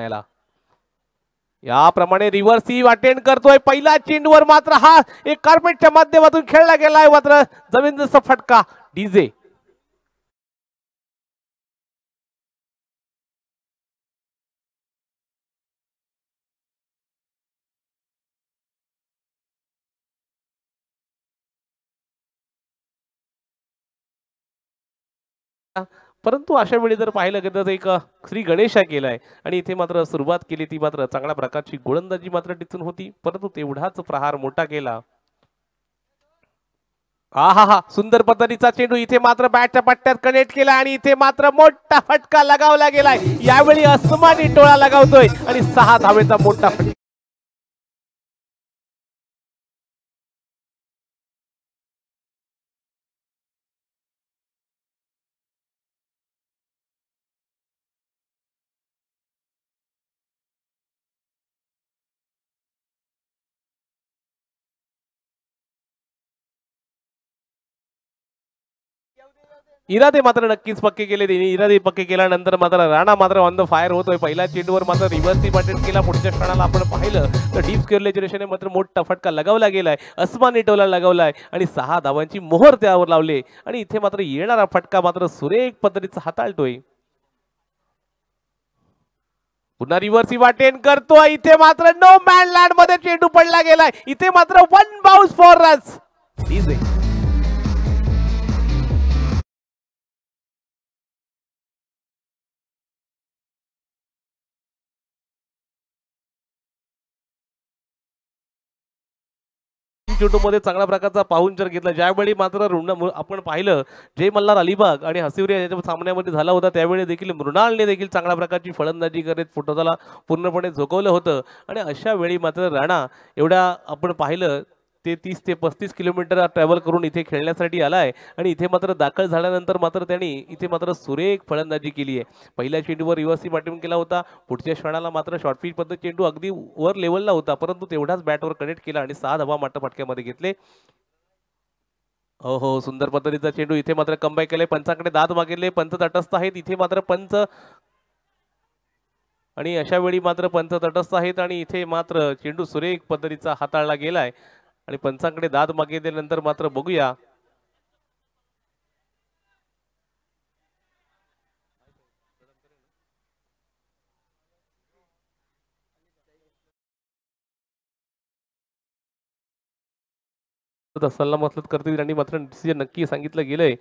पाहायला. याप्रमाणे reverse attend करतोय. पहिला चेंडूवर मात्र हा एक कार्पेटच्या माध्यमातून खेळला गेलाय, मात्र जबरदस्त फटका डीजे. परंतु अशा वेळी जर पाहिलं गेलं तर एक श्री गणेशा केलाय आणि इथे मात्र सुरुवात केली ती मात्र चांगल्या प्रकारची गोलंदाजी मात्र टिचून होती, परंतु तेवढाच प्रहार मोठा केला. हा सुंदर पद्धतीचा चेंडू इथे मात्र बॅटच्या पट्ट्यात कनेक्ट केला आणि इथे मात्र मोठा फटका लगावला गेलाय. यावेळी अस्मानी टोळा लगावतोय आणि 6 धावेचा मोठा फटका. इरादे मात्र नक्कीच पक्के केले. इरादे पक्के केल्यानंतर मात्र राणा मात्र ऑन द फायर होतोय. पहिल्या चेंडूवर मात्र रिव्हर्स अटेंड केला. पुढच्या क्षणाला आपण पाहिलं तर डीप स्क्वेअरच्या दिशेने मात्र मोठा फटका लगावला गेलाय. अस्मानी टोला लगावलाय आणि 6 धावांची मोहर त्यावर लावले आणि इथे मात्र येणारा फटका मात्र सुरेख पद्धतीचा हाताळतोय. पुन्हा रिव्हर्स अटेंड करतोय. इथे मात्र नो मॅन लँड मध्ये चेंडू पडला गेलाय. इथे मात्र 1 बाउन्स फॉर रन्स. चेंडू मध्ये चांगल्या प्रकारचा पाहुणचार घेतला. ज्यावेळी मात्र आपण पाहिलं जय मल्हार अलिबाग आणि हसिवरे याच्या सामन्यामध्ये झाला होता, त्यावेळी देखील मृणालने देखील चांगल्या प्रकारची फलंदाजी करत फुटबॉलला पूर्णपणे झोकवलं होतं. आणि अशा वेळी मात्र राणा एवढ्या आपण पाहिलं ते 30 ते 35 किलोमीटर ट्रॅव्हल करून इथे खेळण्यासाठी आलाय आणि इथे मात्र दाखल झाल्यानंतर मात्र त्यांनी इथे मात्र सुरेख फलंदाजी केली आहे. पहिल्या चेंडूवर रिव्हर्स बॅटिंग केला होता. पुढच्या क्षणाला मात्र शॉर्ट पिच पद्धत चेंडू अगदी वर लेवलला होता, परंतु तेवढाच बॅटवर कनेक्ट केला आणि 6 धावा मात्र फटक्यामध्ये घेतले. हो सुंदर पद्धतीचा चेंडू इथे मात्र कमबॅक केले. पंचाकडे दाद मागितले. पंच तटस्थ आहेत. इथे मात्र पंच आणि अशा वेळी मात्र पंच तटस्थ आहेत आणि इथे मात्र चेंडू सुरेख पद्धतीचा हाताळला गेलाय आणि पंचांकडे दाद मागितल्यानंतर मात्र बघूया सल्ला मसलत करतील आणि मात्र डिसिजन नक्की सांगितलं गेलंय.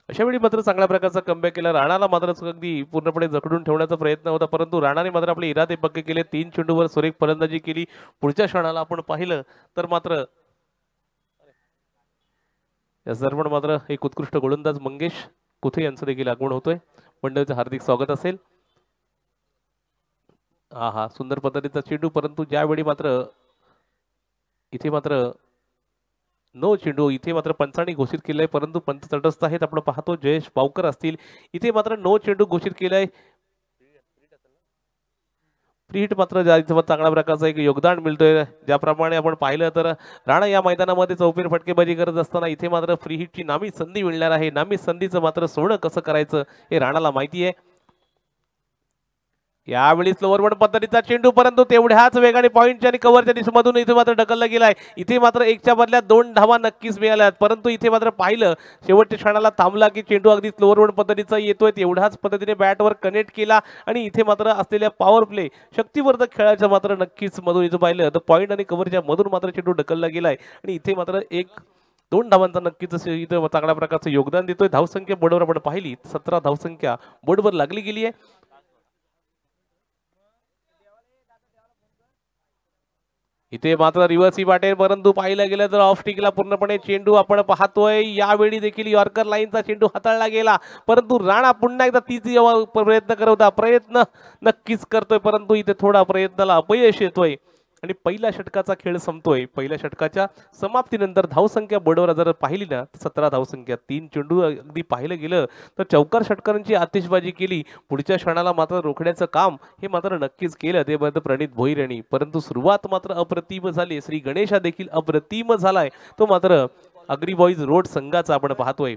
अशा वेळी मात्र चांगल्या प्रकारचा कमबॅक केला. राणाला मात्र अगदी पूर्णपणे जखडून ठेवण्याचा प्रयत्न होता, परंतु राणाने मात्र आपले इरादे पक्के केले. 3 चेंडूवर सुरेख फलंदाजी केली. पुढच्या क्षणाला आपण पाहिलं तर मात्र या सर्व मात्र एक उत्कृष्ट गोलंदाज मंगेश कुथे यांचं देखील आगमन होतोय. मंडळीचं हार्दिक स्वागत असेल. सुंदर पद्धतीचा चेंडू, परंतु ज्यावेळी मात्र इथे मात्र नो चेंडू इथे मात्र पंचांनी घोषित केलंय, परंतु पंच तटस्थ आहेत. आपण पाहतो जयेश पावकर असतील. इथे मात्र नो चेंडू घोषित केलाय. फ्री हिट मात्र चांगल्या प्रकारचं एक योगदान मिळतोय. ज्याप्रमाणे आपण पाहिलं तर राणा या मैदानामध्ये चौफेर फटकेबाजी करत असताना इथे मात्र फ्री हिटची नामी संधी मिळणार आहे. नामी संधीचं मात्र सोनं कसं करायचं हे राणाला माहिती आहे. यावेळी स्लोअर पद्धतीचा चेंडू, परंतु तेवढ्याच वेगाने पॉईंटच्या आणि कव्हरच्या दिशेमधून इथे मात्र ढकलला गेलाय. इथे मात्र 1च्या बदल्यात 2 धावा नक्कीच मिळाल्यात, परंतु इथे मात्र पाहिलं शेवटच्या क्षणाला थांबला की चेंडू अगदी स्लोअर पद्धतीचा येतोय. तेवढ्याच पद्धतीने बॅटवर कनेक्ट केला आणि इथे मात्र असलेल्या पॉवर प्ले शक्तिवर्धक खेळाच्या मात्र नक्कीच मधून इथं पाहिलं तर पॉईंट आणि कव्हरच्या मधून मात्र चेंडू ढकलला गेलाय आणि इथे मात्र 1-2 धावांचा नक्कीच इथं चांगल्या प्रकारचं योगदान देतोय. धावसंख्या बोर्डवर आपण पाहिली 17 धावसंख्या बोर्डवर लागली गेली आहे. इथे मात्र रिव्हर्स वाटेल, परंतु पाहिलं गेलं तर ऑफ स्टिकला पूर्णपणे चेंडू आपण पाहतोय. यावेळी देखील यॉर्कर लाईनचा चेंडू हाताळला गेला, परंतु राणा पुन्हा एकदा तीच प्रयत्न करत होता. प्रयत्न नक्कीच करतोय, परंतु इथे थोडा प्रयत्नाला अपयश येतोय. आणि पहिल्या षटकाचा खेळ संपतोय. पहिल्या षटकाच्या समाप्तीनंतर धावसंख्या बोर्डवर जर पाहिली ना 17 धावसंख्या, 3 चेंडू अगदी पाहिलं गेलं तर चौकार षटकारांची आतिषबाजी केली. पुढच्या क्षणाला मात्र रोखण्याचं काम हे मात्र नक्कीच केलं ते मात्र प्रणित भोईर यांनी. परंतु सुरुवात मात्र अप्रतिम झाली. श्री गणेशा देखील अप्रतिम झालाय. तो मात्र अग्री बॉईज रोड संघाचा आपण पाहतोय.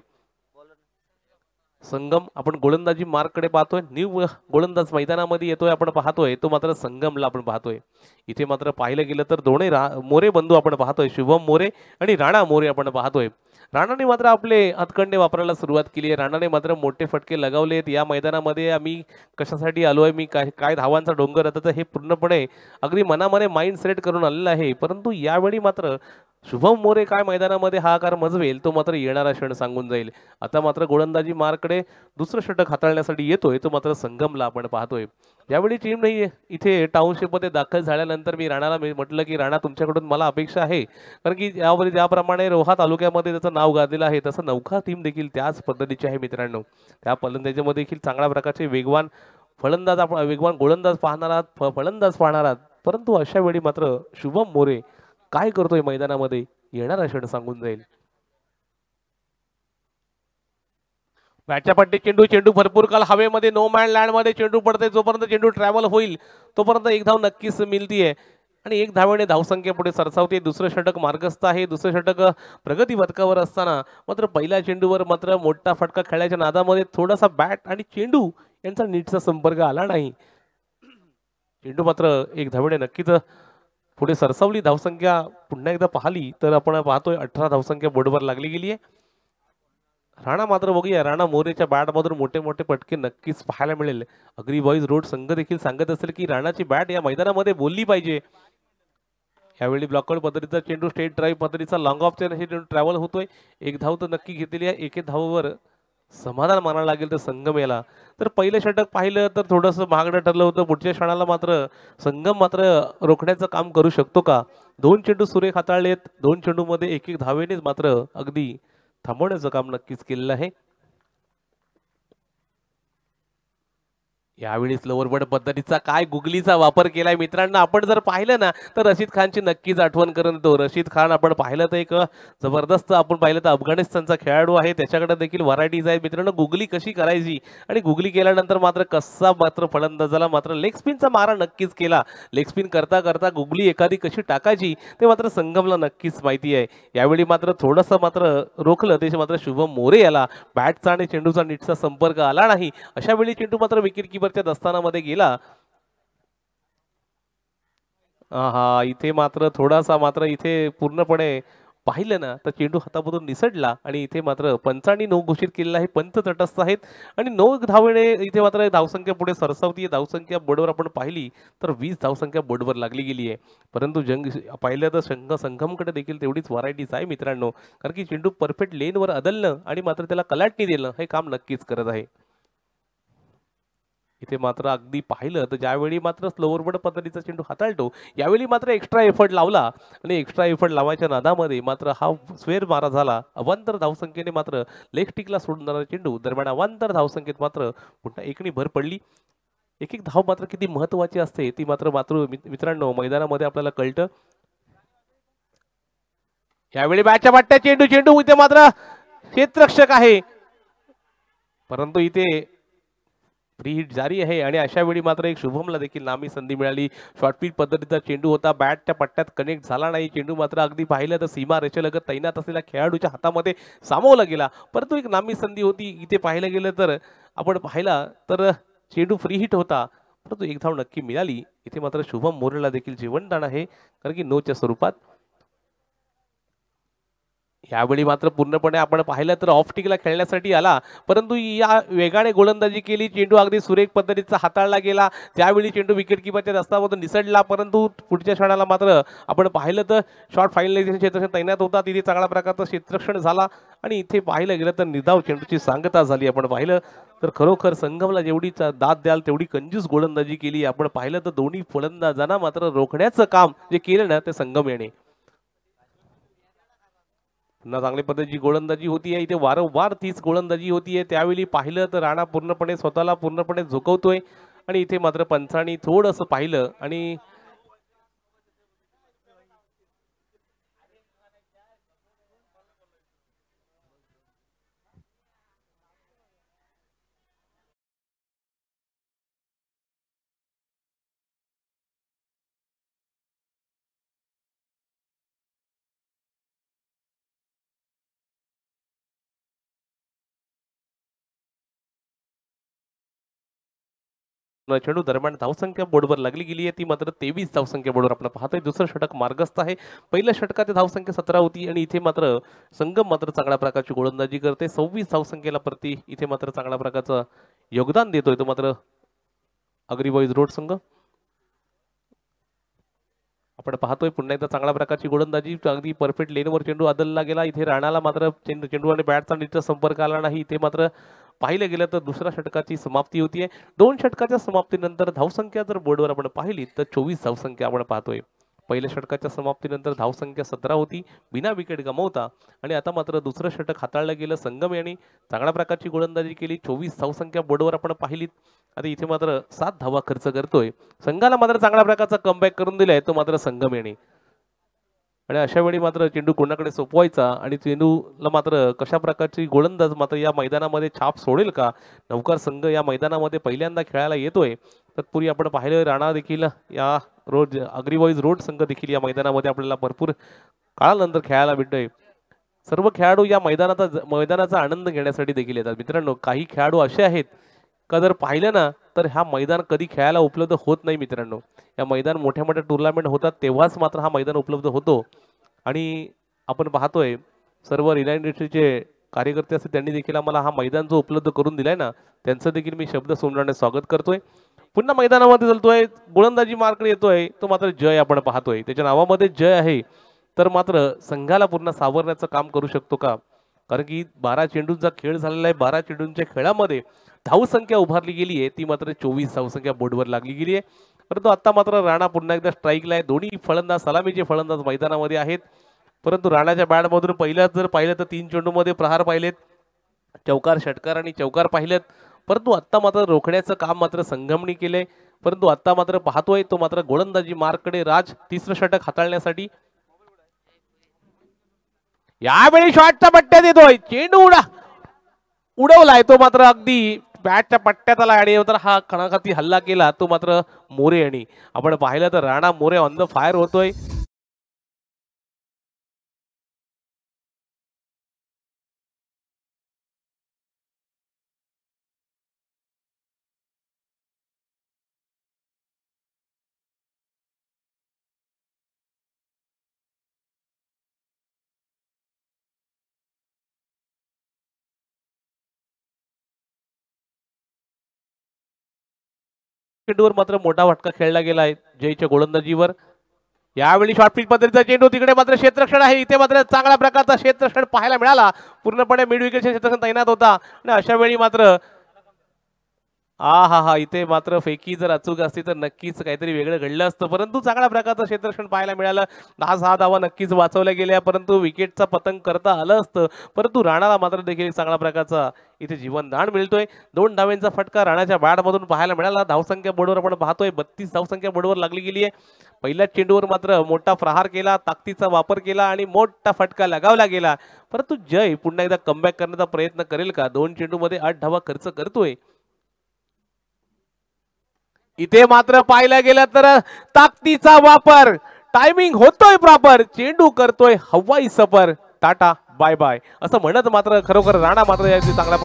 संगम आपण गोलंदाजी मार्ककडे पाहतोय. न्यू गोलंदाज मैदानामध्ये येतोय आपण पाहतोय. तो मात्र संगमला आपण पाहतोय. इथे मात्र पाहिलं गेलं तर दोन्ही मोरे बंधू आपण पाहतोय. शुभम मोरे आणि राणा मोरे आपण पाहतोय. राणाने मात्र आपले हातखंडे वापरायला सुरुवात केली आहे. राणाने मात्र मोठे फटके लगावलेत. या मैदानामध्ये आम्ही कशासाठी आलोय, मी काय धावांचा डोंगर आता हे पूर्णपणे अगदी मनामध्ये माइंड सेट करून आलेला आहे. परंतु यावेळी मात्र शुभम मोरे काय मैदानामध्ये हा आकार मजवेल तो मात्र येणारा क्षण सांगून जाईल. आता मात्र गोलंदाजी मार्ककडे दुसरं षटक हाताळण्यासाठी येतोय तो मात्र संगमला आपण पाहतोय. यावेळी टीम नाही इथे टाउनशिपमध्ये दाखल झाल्यानंतर मी राणाला म्हटलं की राणा तुमच्याकडून मला अपेक्षा आहे, कारण की यावर ज्याप्रमाणे रोहा तालुक्यामध्ये त्याचं नाव गाजलेलं आहे तसं नौका टीम देखील त्याच पद्धतीची आहे मित्रांनो. त्या फलंदाजीमध्ये देखील चांगल्या प्रकारचे वेगवान फलंदाज आपण वेगवान गोलंदाज पाहणार आहात, फलंदाज पाहणार आहात. परंतु अशा वेळी मात्र शुभम मोरे काय करतोय मैदानामध्ये येणारा क्षण सांगून जाईल. बॅटच्या पट्टी चेंडू भरपूर काल हवेमध्ये नो मॅन लँड मध्ये चेंडू पडते. जोपर्यंत चेंडू ट्रॅव्हल होईल तोपर्यंत एक धाव नक्कीच मिळतीये आणि एक धावेने धावसंख्या पुढे सरसावते. दुसरं षटक मार्गस्थ आहे. दुसरं षटक प्रगती पथकावर असताना मात्र पहिल्या चेंडूवर मात्र मोठा फटका खेळायच्या नादामध्ये थोडासा बॅट आणि चेंडू यांचा नीटचा संपर्क आला नाही. चेंडू मात्र एक धावेने नक्कीच पुढे सरसावली. धावसंख्या पुन्हा एकदा पाहिली तर आपण पाहतोय 18 धावसंख्या बोर्डवर लागली गेली आहे. राणा मात्र बघूया, राणा मोरेच्या बॅटमधून मोठे मोठे पटके नक्कीच पाहायला मिळेल. अग्री बॉईज रोड संघ देखील सांगत असेल की राणाची बॅट या मैदानामध्ये बोलली पाहिजे. यावेळी ब्लॉकआउट पद्धतीचा चेंडू स्टेट ड्राईव्ह पद्धतीचा लॉंग ऑफ चेंडू ट्रॅव्हल होतोय. एक धाव तर नक्की घेतलेली आहे. एक धावावर समाधान मानायला लागेल तर संगम याला. तर पहिलं षटक पाहिलं तर थोडंसं महागडं ठरलं होतं. पुढच्या क्षणाला मात्र संगम मात्र रोखण्याचं काम करू शकतो का. 2 चेंडू सुरेख हाताळलेत. 2 चेंडूमध्ये एक एक धावेनेच मात्र अगदी थांबवण्याचं काम नक्कीच केलेलं आहे. यावेळी स्लोअर बर्ड पद्धतीचा काय गुगलीचा वापर केलाय मित्रांनो. आपण जर पाहिलं ना तर रशीद खानची नक्कीच आठवण करून येतो. रशीद खान आपण पाहिलं तर एक जबरदस्त आपण पाहिलं तर अफगाणिस्तानचा खेळाडू आहे. त्याच्याकडे देखील व्हरायटीज आहेत मित्रांनो. गुगली कशी करायची आणि गुगली केल्यानंतर मात्र कसा मात्र फलंदाजाला मात्र लेग स्पिनचा मारा नक्कीच केला. लेग स्पिन करता करता गुगली एखादी कशी टाकायची ते मात्र संगमला नक्कीच माहिती आहे. यावेळी मात्र थोडंसं मात्र रोखलं ते मात्र शुभम मोरे याला. बॅटचा आणि चेंडूचा नीटचा संपर्क आला नाही. अशा वेळी चेंडू मात्र विकेट कीपरच्या दस्तानामध्ये गेला. हा इथे मात्र थोडासा मात्र इथे पूर्णपणे पाहिलं ना तर चेंडू हातामधून निसटला आणि इथे मात्र पंचांनी 9 घोषित केलेला आहे. पंच तटस्थ आहेत आणि 9 धावेने इथे मात्र धावसंख्या पुढे सरसावती. धावसंख्या बोर्डवर आपण पाहिली तर 20 धावसंख्या बोर्डवर लागली गेली आहे. परंतु पाहिलं तर संगमकडे देखील तेवढीच व्हरायटीज आहे मित्रांनो, कारण की चेंडू परफेक्ट लेनवर अदलणं आणि मात्र त्याला कलाटणी देणं हे काम नक्कीच करत आहे. इथे मात्र अगदी पाहिलं तर ज्यावेळी मात्र स्लोअर बर्ड पद्धतीचा चेंडू हाताळतो यावेळी मात्र एक्स्ट्रा एफर्ट लावला आणि एक्स्ट्रा एफर्ट लावायच्या नादामध्ये मात्र हा स्वेर मारा झाला. अवांतर धावसंख्येने मात्र लेग स्टिकला सोडून जाणारा चेंडू दरम्यान अवांतर धावसंख्येत मात्र पुन्हा एकनी भर पडली. एक एक धाव मात्र किती महत्वाची असते ती मात्र मित्रांनो मैदानामध्ये आपल्याला कळतं. यावेळी बॅटच्या वाटत्या चेंडू इथे मात्र क्षेत्ररक्षक आहे, परंतु इथे फ्री हिट जारी आहे आणि अशा वेळी मात्र एक शुभमला देखील नामी संधी मिळाली. शॉर्ट पिच पद्धतीचा चेंडू होता. बॅटच्या पट्ट्यात कनेक्ट झाला नाही. चेंडू मात्र अगदी पाहिलं तर सीमा रेषेलगत तैनात असलेल्या खेळाडूच्या हातामध्ये सामावला गेला. परंतु एक नामी संधी होती. इथे पाहिलं गेलं तर आपण पाहिला तर चेंडू फ्री हिट होता, परंतु एक धाव नक्की मिळाली. इथे मात्र शुभम मोरेला देखील जीवनदान आहे, कारण की नोच्या स्वरूपात. यावेळी मात्र पूर्णपणे आपण पाहिलं तर ऑफ टिकला खेळण्यासाठी आला, परंतु या वेगाने गोलंदाजी केली. चेंडू अगदी सुरेख पद्धतीचा हाताळला गेला. त्यावेळी चेंडू विकेट किपरच्या दस्तामधून निसटला, परंतु पुढच्या क्षणाला मात्र आपण पाहिलं तर शॉर्ट फायनलायझेशन क्षेत्ररक्षण तैनात होता. तिथे चांगल्या प्रकारचं क्षेत्ररक्षण झाला आणि इथे पाहिलं गेलं तर निर्धाव चेंडूची सांगता झाली. आपण पाहिलं तर खरोखर संगमला जेवढी दाद द्याल तेवढी कंजूस गोलंदाजी केली. आपण पाहिलं तर दोन्ही फलंदाजांना मात्र रोखण्याचं काम जे केलं ना ते संगम याने. पुन्हा चांगल्या पद्धतीची गोलंदाजी होती आहे. इथे वारंवार तीच गोलंदाजी होती आहे. त्यावेळी पाहिलं तर राणा पूर्णपणे स्वतःला पूर्णपणे झुकवतोय आणि इथे मात्र पंचांनी थोडंसं पाहिलं आणि चेंडू दरम्यान धावसंख्या बोर्डवर लागली गेली आहे, ती मात्र 23 धावसंख्या बोर्डवर आपण पाहतोय. दुसरं षटक मार्गस्थ आहे. पहिल्या षटकात धावसंख्या 17 होती आणि इथे मात्र संगम मात्र चांगल्या प्रकारची गोलंदाजी करते. 26 धावसंख्येला प्रति इथे मात्र चांगल्या प्रकारचं योगदान देतोय तो मात्र अग्री बॉईज रोड संघ. आपण पाहतोय पुन्हा एकदा चांगल्या प्रकारची गोलंदाजी, अगदी परफेक्ट लेनवर चेंडू आदलला गेला. इथे राणाला मात्र चेंडू आणि बॅटचा नीट संपर्क आला नाही. इथे मात्र पाहिलं गेलं तर दुसऱ्या षटकाची समाप्ती होतीये. 2 षटकाच्या समाप्तीनंतर धावसंख्या जर बोर्डवर आपण पाहिली तर 24 धावसंख्या आपण पाहतोय. पहिल्या षटकाच्या समाप्तीनंतर धावसंख्या 17 होती बिना विकेट गमावता आणि आता मात्र दुसरं षटक हाताळलं गेलं. संगम यांनी चांगल्या प्रकारची गोलंदाजी केली. 24 धावसंख्या बोर्डवर आपण पाहिलीत. आता इथे मात्र 7 धावा खर्च करतोय. संघाला मात्र चांगल्या प्रकारचा कमबॅक करून दिलाय तो मात्र संगम यांनी. आणि अशा वेळी मात्र चेंडू कोणाकडे सोपवायचा आणि चेंडूला मात्र कशा प्रकारची गोलंदाज मात्र या मैदानामध्ये छाप सोडेल का. नौकार संघ या मैदानामध्ये पहिल्यांदा खेळायला येतोय. तत्पूर्वी आपण पाहिलं राणा देखील या रोड अग्री बॉईज रोड संघ देखील या मैदानामध्ये आपल्याला भरपूर काळानंतर खेळायला भेटतोय. सर्व खेळाडू या मैदानाचा आनंद घेण्यासाठी देखील येतात. मित्रांनो, काही खेळाडू असे आहेत का जर पाहिलं ना तर हा मैदान कधी खेळायला उपलब्ध होत नाही. मित्रांनो, या मैदान मोठ्या मोठ्या टुर्नामेंट होतात तेव्हाच मात्र हा मैदान उपलब्ध होतो. आणि आपण पाहतोय सर्व रिलायन्स इंडस्ट्रीचे कार्यकर्ते असतील त्यांनी देखील आम्हाला हा मैदान जो उपलब्ध करून दिलाय ना त्यांचं देखील मी शब्द सोडण्याने स्वागत करतोय. पुन्हा मैदानामध्ये चालतोय, गोलंदाजी मार्कडे येतोय, तो मात्र जय आपण पाहतोय. त्याच्या नावामध्ये जय आहे तर मात्र संघाला पूर्ण सावरण्याचं काम करू शकतो का. कारण की 12 चेंडूंचा खेळ झालेला आहे. 12 चेंडूंच्या खेळामध्ये धावसंख्या उभारली गेली आहे ती मात्र 24 धावसंख्या बोर्डवर लागली गेली आहे. परंतु आता मात्र राणा पुन्हा एकदा स्ट्राईकला आहे. दोन्ही फलंदाज सलामीचे फलंदाज मैदानामध्ये आहेत. परंतु राणाच्या बॅटमधून पहिल्याच जर पाहिलं तर 3 चेंडूमध्ये प्रहार पाहिलेत, चौकार षटकार आणि चौकार पाहिलेत. परंतु आत्ता मात्र रोखण्याचं काम मात्र संगमनी केलंय. परंतु आत्ता मात्र पाहतोय तो मात्र गोलंदाजी मार्ककडे राज तिसरं षटक हाताळण्यासाठी. यावेळी शॉटचा पट्ट्यात येतोय, चेंडू उडवलाय तो मात्र अगदी बॅटच्या पट्ट्यात आला आणि तर हा कणाघाती हल्ला केला तो मात्र मोरे यांनी. आपण पाहिलं तर Rana More on the fire होतोय. चेंडूवर मात्र मोठा फटका खेळला गेलाय जयच्या गोलंदाजीवर. यावेळी शॉर्टपिच पद्धतीचा चेंडू, तिकडे मात्र क्षेत्ररक्षण आहे. इथे मात्र चांगल्या प्रकारचा क्षेत्ररक्षण पाहायला मिळाला. पूर्णपणे मिड विकेटचे क्षेत्ररक्षण तैनात होता आणि अशा वेळी मात्र हा इथे मात्र फेकी जर अचूक असती तर नक्कीच काहीतरी वेगळं घडलं असतं. परंतु चांगल्या प्रकारचं क्षेत्ररक्षण पाहायला मिळालं. 10-6 धावा नक्कीच वाचवल्या गेल्या परंतु विकेटचा पतंग करता आलं असतं. परंतु राणाला मात्र देखील चांगल्या प्रकारचा इथे जीवनदान मिळतोय. 2 धावेंचा फटका राणाच्या बॅटमधून पाहायला मिळाला. धावसंख्या बोर्डवर आपण पाहतोय 32 धावसंख्या बोर्डवर लागली गेली आहे. पहिल्याच चेंडूवर मात्र मोठा प्रहार केला, ताकदीचा वापर केला आणि मोठा फटका लगावला गेला. परंतु जय पुन्हा एकदा कमबॅक करण्याचा प्रयत्न करेल का. 2 चेंडूमध्ये 8 धावा खर्च करतोय. इथे मात्र पाहायला गेलं तर ताकदीचा वापर, टायमिंग होतोय प्रॉपर, चेंडू करतोय हवाई सफर, टाटा बाय बाय असं म्हणत मात्र खरोखर राणा मात्र याची चांगला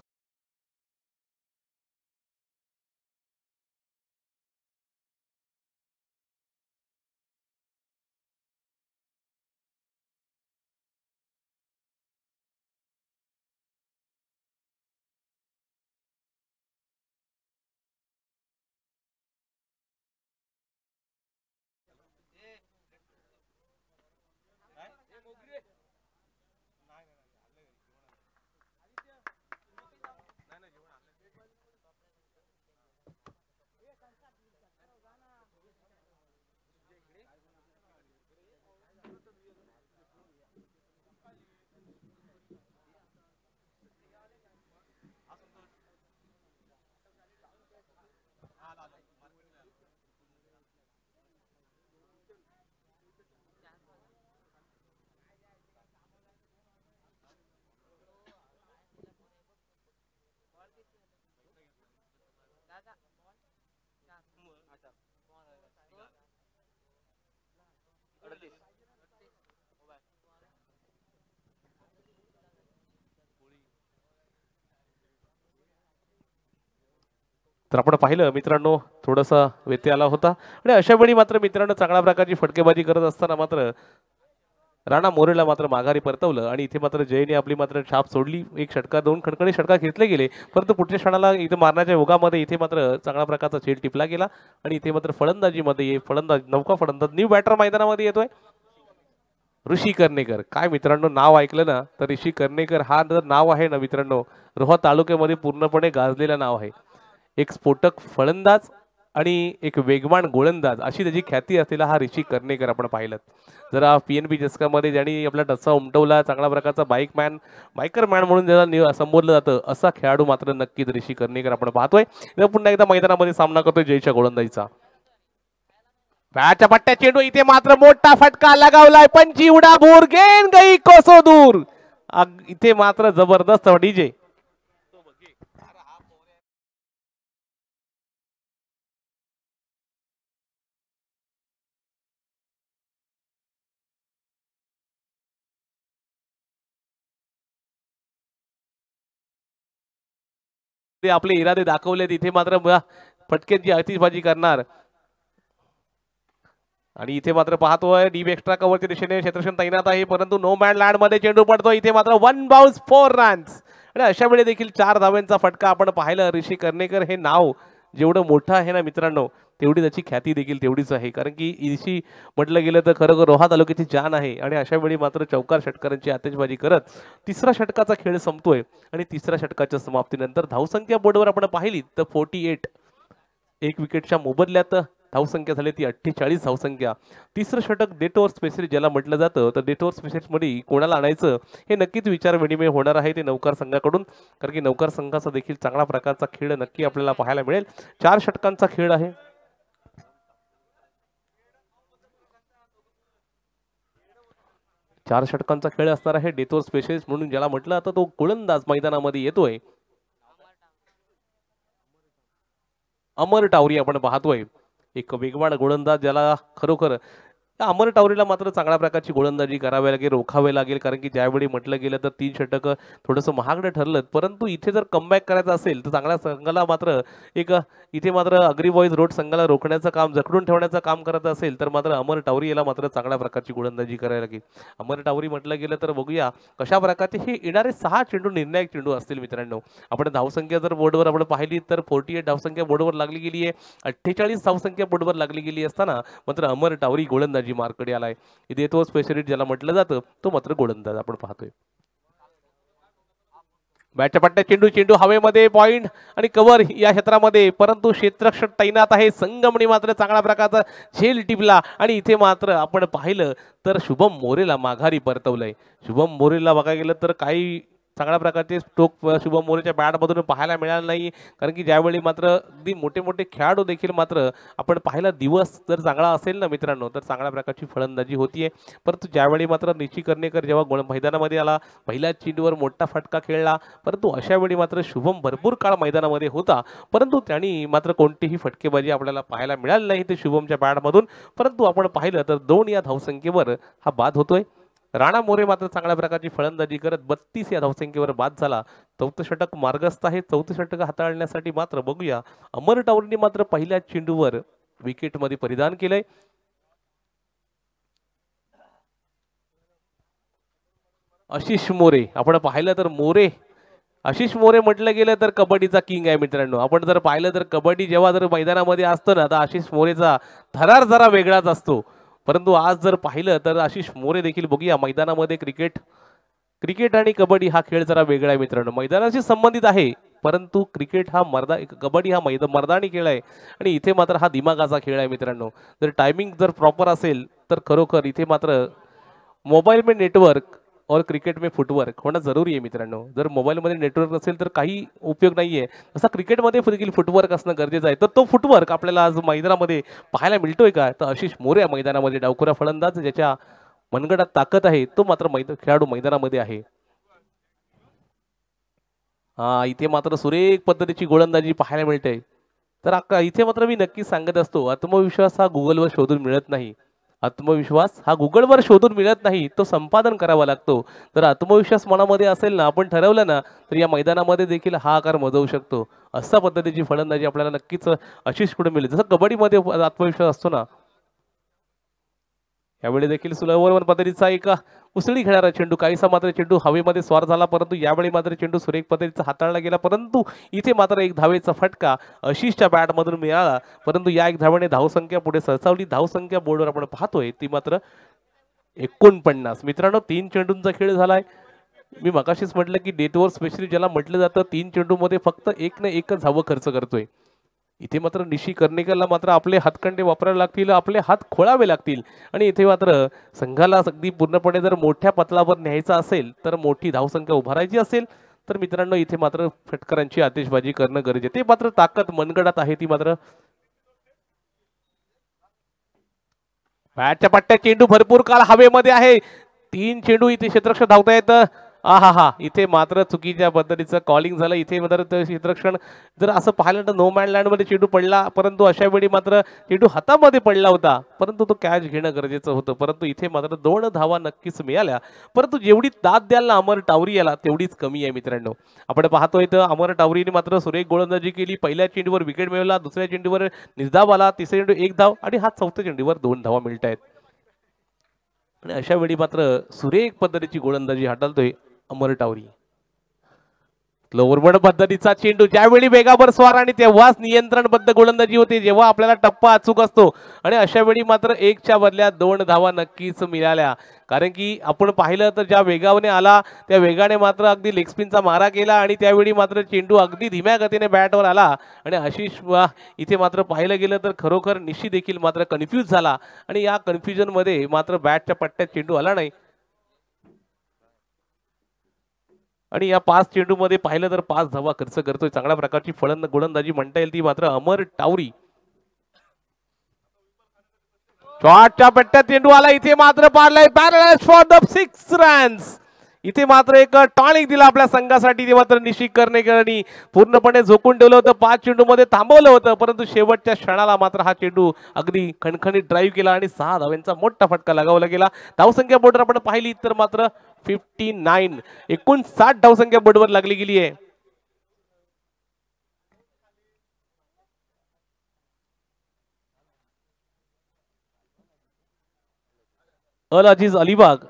तर आपण पाहिलं मित्रांनो थोडासा व्यत्यय आला होता आणि अशा वेळी मात्र मित्रांनो चांगल्या प्रकारची फटकेबाजी करत असताना मात्र राणा मोरेला मात्र माघारी परतवलं आणि इथे मात्र जयने आपली मात्र छाप सोडली. एक षटका दोन खणखणी षटका घेतले गेले परंतु पुढच्या क्षणाला इथे मारण्याच्या योगामध्ये इथे मात्र चांगल्या प्रकारचा झेल टिपला गेला आणि इथे मात्र फलंदाजीमध्ये फलंदाज नौका फलंदाज न्यू बॅटर मैदानामध्ये येतोय ऋषी कर्णेकर. काय मित्रांनो नाव ऐकलं ना तर ऋषी कर्णेकर हा जर नाव आहे ना मित्रांनो रोहा तालुक्यामध्ये पूर्णपणे गाजलेलं नाव आहे. एक स्फोटक फलंदाज आणि एक वेगवान गोलंदाज अशी त्याची ख्याती असलेला हा ऋषी कर्णेकर आपण पाहिलं. जरा PNB चषकामध्ये ज्यांनी आपला टस्सा उमटवला चांगल्या प्रकारचा बायकर मॅन म्हणून ज्याला संबोधलं जातं असा खेळाडू मात्र नक्कीच ऋषी कर्णेकर आपण पाहतोय. पुन्हा एकदा मैदानामध्ये सामना करतोय जयच्या गोलंदाजीचा. बॅटच्या पट्ट्या चेंडू इथे मात्र मोठा फटका लगावलाय पंची उडा भूर गेन गई कोसो दूर. इथे मात्र जबरदस्त डीजे ते आपले इरादे दाखवले तिथे मात्र फटक्यांची आतिषबाजी करणार आणि इथे मात्र पाहतोय डीप एक्स्ट्रा कव्हरच्या दिशेने क्षेत्रक्षण तैनात आहे परंतु नो मॅन लँड मध्ये चेंडू पडतो. इथे मात्र 1 बाउन्स 4 रन्स आणि अशा वेळी देखील 4 धावांचा फटका आपण पाहिलं. ऋषी कर्णेकर हे नाव जेवढं मोठं आहे ना मित्रांनो तेवढी त्याची ख्याती देखील तेवढीच आहे कारण की ऋषी म्हटलं गेलं तर खरोखर रोहा तालुक्याची जान आहे आणि अशा वेळी मात्र चौकार षटकारांची आतिषबाजी करत तिसरा षटकाचा खेळ संपतोय आणि तिसऱ्या षटकाच्या समाप्तीनंतर धावसंख्या बोर्डवर आपण पाहिली तर 48 एक विकेटच्या मोबदल्यात धावसंख्या झाली ती 48 धावसंख्या. तिसरं षटक डेट ओव्हर स्पेशलिस्ट ज्याला म्हटलं जातं तर डेट ओव्हर स्पेशलिस्टमध्ये कोणाला आणायचं हे नक्कीच विचार विनिमय होणार आहे ते नौकार संघाकडून कारण की नौकार संघाचा देखील चांगला प्रकारचा खेळ नक्की आपल्याला पाहायला मिळेल. 4 षटकांचा खेळ आहे. चार षटकांचा खेळ असणार आहे. डेट ओव्हर स्पेशलिस्ट म्हणून ज्याला म्हटलं जातं तो गोलंदाज मैदानामध्ये येतोय अमर टावरी आपण पाहतोय. एक वेगवान गोलंदाज ज्याला खरोखर अमर टावरीला मात्र चांगल्या प्रकारची गोलंदाजी करावी लागेल रोखावे लागेल कारण की ज्यावेळी म्हटलं गेलं तर 3 षटक थोडंसं महागडं ठरलं परंतु इथे जर कमबॅक करायचं असेल तर चांगल्या संघाला मात्र एक इथे मात्र अग्री बॉईज रोड संघाला रोखण्याचं काम जखडून ठेवण्याचं काम करत असेल तर मात्र अमर टावरी याला मात्र चांगल्या प्रकारची गोलंदाजी करायला लागेल. अमर टावरी म्हटलं गेलं तर बघूया कशा प्रकारचे हे येणारे 6 चेंडू निर्णायक चेंडू असतील मित्रांनो. आपण धावसंख्या जर बोर्डवर आपण पाहिली तर 48 धावसंख्या बोर्डवर लागली गेली आहे. 48 धावसंख्या बोर्डवर लागली गेली असताना मात्र अमर टावरी गोलंदाजी मार्कडे आलाय. इथे तो स्पेशलिस्ट ज्याला म्हटलं जातं तो मात्र गोलंदाज आपण पाहतोय. बॅटच्या पट्ट्यात चेंडू हवेमध्ये पॉइंट आणि कव्हर या क्षेत्रामध्ये परंतु क्षेत्ररक्षण तैनात आहे. संगमणी मात्र चांगल्या प्रकारचा झेल टिपला आणि इथे मात्र आपण पाहिलं तर शुभम मोरेला माघारी परतवलंय. शुभम मोरेला बघायला गेलं तर काही चांगल्या प्रकारचे स्ट्रोक शुभम मोरेच्या बॅटमधून पाहायला मिळाला नाही कारण की ज्यावेळी मात्र अगदी मोठे मोठे खेळाडू देखील मात्र आपण पाहिला दिवस जर चांगला असेल ना मित्रांनो तर चांगल्या प्रकारची फलंदाजी होतीये परंतु ज्यावेळी मात्र ऋषी कर्णेकर जेव्हा मैदानामध्ये आला पहिल्या चेंडूवर मोठा फटका खेळला परंतु अशा वेळी मात्र शुभम भरपूर काळ मैदानामध्ये होता परंतु त्यांनी मात्र कोणतीही फटकेबाजी आपल्याला पाहायला मिळाली नाही ते शुभमच्या बॅटमधून. परंतु आपण पाहिलं तर 2 या धावसंख्येवर हा बाद होतोय. राणा मोरे मात्र चांगल्या प्रकारची फलंदाजी करत 32 या धावसंख्येवर बाद झाला. 4थं षटक मार्गस्थ आहे. 4थं षटक हाताळण्यासाठी मात्र बघूया अमर टावरीने मात्र पहिल्या चेंडूवर विकेटमध्ये परिधान केलंय. आशिष मोरे आपण पाहिलं तर आशिष मोरे म्हटलं गेलं तर कबड्डीचा किंग आहे मित्रांनो. आपण जर पाहिलं तर कबड्डी जेव्हा जर मैदानामध्ये असतं ना तर आशिष मोरेचा थरार जरा वेगळाच असतो परंतु आज जर पाहिलं तर आशिष मोरे देखील बघूया मैदानामध्ये क्रिकेट आणि कबड्डी हा खेळ जरा वेगळा आहे मित्रांनो. मैदानाशी संबंधित आहे परंतु क्रिकेट हा कबड्डी हा मर्दानी खेळ आहे आणि इथे मात्र हा दिमागाचा खेळ आहे मित्रांनो. जर टायमिंग जर प्रॉपर असेल तर खरोखर इथे मात्र मोबाईल में नेटवर्क और क्रिकेट में फुटवर्क होणं जरुरी आहे मित्रांनो. जर मोबाईलमध्ये नेटवर्क नसेल तर काही उपयोग नाहीये तसा क्रिकेटमध्ये देखील फुटवर्क असणं गरजेचं आहे. तर तो फुटवर्क आपल्याला आज मैदानामध्ये पाहायला मिळतोय का तर आशिष मोरे मैदानामध्ये डावखुरा फलंदाज ज्याच्या मनगटात ताकद आहे तो मात्र खेळाडू मैदानामध्ये आहे. इथे मात्र सुरेख पद्धतीची गोलंदाजी पाहायला मिळते. तर इथे मात्र मी नक्की सांगत असतो आत्मविश्वास हा गुगलवर शोधून मिळत नाही. आत्मविश्वास हा गुगलवर शोधून मिळत नाही, तो संपादन करावा लागतो. तर आत्मविश्वास मनामध्ये असेल ना, आपण ठरवलं ना, तर या मैदानामध्ये देखील हा आकार मजवू शकतो. अशा पद्धतीची फलंदाजी आपल्याला नक्कीच अशीच मिळेल. जसं कबड्डीमध्ये आत्मविश्वास असतो ना, यावेळी देखील सुलभवर पद्धतीचा एक उसळी खेळणारा चेंडू, काहीसा मात्र चेंडू हवेमध्ये स्वार झाला, परंतु यावेळी मात्र चेंडू सुरेख पद्धतीचा हाताळला गेला. परंतु इथे मात्र एक धावेचा फटका आशिषच्या बॅटमधून मिळाला. परंतु या एक धावेने धावसंख्या पुढे सरसावली. धावसंख्या बोर्डवर आपण पाहतोय ती मात्र 49. मित्रांनो, 3 चेंडूंचा खेळ झालाय. मी मगाशीच म्हटलं की डेटवर स्पेशली ज्याला म्हटलं जातं 3 चेंडूमध्ये फक्त एक ना एकच धावं खर्च करतोय. इथे मात्र निशी कर्णिकरला मात्र आपले हातखंडे वापरावे लागतील, आपले हात खोळावे लागतील आणि इथे मात्र संघाला अगदी पूर्णपणे जर मोठ्या पतलावर न्यायचा असेल, तर मोठी धावसंख्या उभारायची असेल, तर मित्रांनो इथे मात्र फटकरांची आतिषबाजी करणं गरजेचं. ते मात्र ताकद मनगडात आहे ती मात्र. बॅटच्या पट्ट्यात चेंडू भरपूर काळ हवेमध्ये आहे. 3 चेंडू इथे क्षेत्ररक्षण धावतायत. आहाहा! इथे मात्र चुकीच्या पद्धतीचं कॉलिंग झालं. इथे मात्र क्षेत्ररक्षण जर असं पाहिलं तर नो मॅन लँडमध्ये चेंडू पडला, परंतु अशा वेळी मात्र चेंडू हातामध्ये पडला होता. परंतु तो कॅच घेणं गरजेचं होतं. परंतु इथे मात्र 2 धावा नक्कीच मिळाल्या. परंतु जेवढी दाद द्याल ना अमर टावरी याला, तेवढीच कमी आहे मित्रांनो. आपण पाहतोय तर अमर टावरीने मात्र सुरेख गोलंदाजी केली. पहिल्या चेंडूवर विकेट मिळवला, दुसऱ्या चेंडूवर निर्धाव आला, तिसऱ्या चेंडू 1 धाव आणि हा चौथ्या चेंडूवर 2 धावा मिळतायत. आणि अशा वेळी मात्र सुरेख पद्धतीची गोलंदाजी हाताळतोय अमर टावरी. लोवरबड पद्धतीचा चेंडू ज्यावेळी वेगावर स्वार आणि तेव्हाच नियंत्रणबद्ध गोलंदाजी होते, जेव्हा आपल्याला टप्पा अचूक असतो. आणि अशा वेळी मात्र 1च्या बदल्यात 2 धावा नक्कीच मिळाल्या. कारण की आपण पाहिलं तर ज्या वेगाने आला त्या वेगाने मात्र अगदी लेग स्पिनचा मारा केला आणि त्यावेळी मात्र चेंडू अगदी धीम्या गतीने बॅटवर आला. आणि आशिष इथे मात्र पाहिलं गेलं तर खरोखर निशी देखील मात्र कन्फ्यूज झाला आणि या कन्फ्युजनमध्ये मात्र बॅटच्या पट्ट्यात चेंडू आला नाही. आणि या 5 चेंडूमध्ये पाहिलं तर 5 धावा खर्च करतोय. चांगल्या प्रकारची गोलंदाजी म्हणता येईल ती मात्र अमर टावरी. शॉटच्या पट्ट्यात चेंडू आला. इथे मात्र पाडलाय पॅरालाइज फॉर द 6 रन्स. इथे मात्र एक टॉनिक दिला आपल्या संघासाठी. ते मात्र निश्चित करणे पूर्णपणे झोकून ठेवलं होतं. 5 चेंडूमध्ये थांबवलं होतं, परंतु शेवटच्या क्षणाला मात्र हा चेंडू अगदी खणखणीत ड्राईव्ह केला आणि 6 धावांचा मोठा फटका लगावला गेला. धावसंख्या बोर्डवर आपण पाहिली तर मात्र 59. एकूण 60 धावसंख्या बोर्डवर लागली गेली आहे. अल अजीज अलिबाग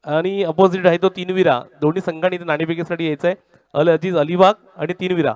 आणि अपोजिट आहे तो तीनविरा. दोन्ही संघांनी इथे नाणेफेकीसाठी यायचं आहे. अल अजीज अलिबाग आणि तीनविरा.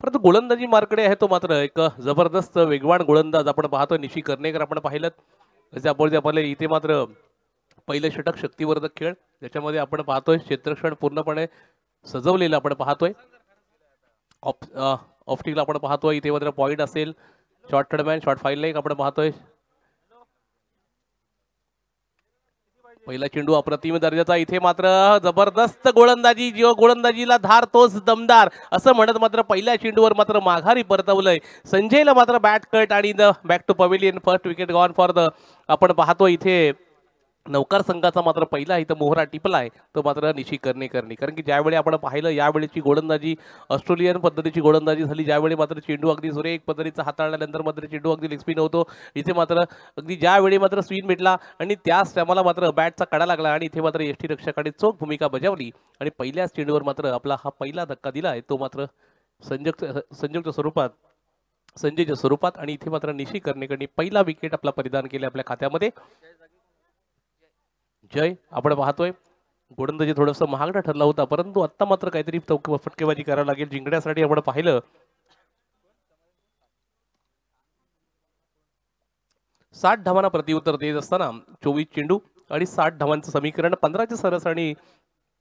परंतु गोलंदाजी मार्कडे आहे तो मात्र एक जबरदस्त वेगवान गोलंदाज आपण पाहतो निशी कर्णेकर आपण पाहिलं त्याच्या आपले इथे मात्र पहिले षटक शक्तिवर्धक खेळ ज्याच्यामध्ये आपण पाहतोय क्षेत्ररक्षण पूर्णपणे सजवलेलं आपण पाहतोय ऑप्टिकला आपण पाहतोय इथे मात्र पॉइंट असेल short third man short file leg आपण पाहतोय पहिला चेंडू अप्रतिम दर्जाचा इथे मात्र जबरदस्त गोलंदाजी जीव गोलंदाजीला धार तोच दमदार असं म्हणत मात्र पहिल्या चेंडूवर मात्र माघारी परतवलंय संजयला मात्र बॅट कट आणि the back to pavilion first wicket gone for the आपण पाहतो इथे नौकार संघाचा मात्र पहिला इथं मोहरा टिपलाय तो मात्र निशी कर्णेकरनी कारण की ज्यावेळी आपण पाहिलं यावेळीची गोलंदाजी ऑस्ट्रेलियन पद्धतीची गोलंदाजी झाली ज्यावेळी मात्र चेंडू अगदी सुरेख पद्धतीचा हाताळल्यानंतर मात्र चेंडू अगदी लेग स्पिन होतो इथे मात्र अगदी ज्यावेळी मात्र स्विन भेटला आणि त्याच टायमाला मात्र बॅटचा कडा लागला आणि इथे मात्र यष्टीरक्षकाने चोख भूमिका बजावली आणि पहिल्याच चेंडूवर मात्र आपला हा पहिला धक्का दिलाय तो मात्र संयुक्त स्वरूपात संजयच्या स्वरूपात आणि इथे मात्र निशी कर्णेकरनी पहिला विकेट आपला परिधान केले आपल्या खात्यामध्ये जय आपण पाहतोय गोलंदाजी थोडंसं महागडा ठरला होता परंतु आता मात्र काहीतरी फटकेबाजी करावी लागेल जिंकण्यासाठी आपण पाहिलं 60 धावांना प्रत्युत्तर देत असताना 24 चेंडू आणि 60 धावांचं समीकरण 15च्या सरस आणि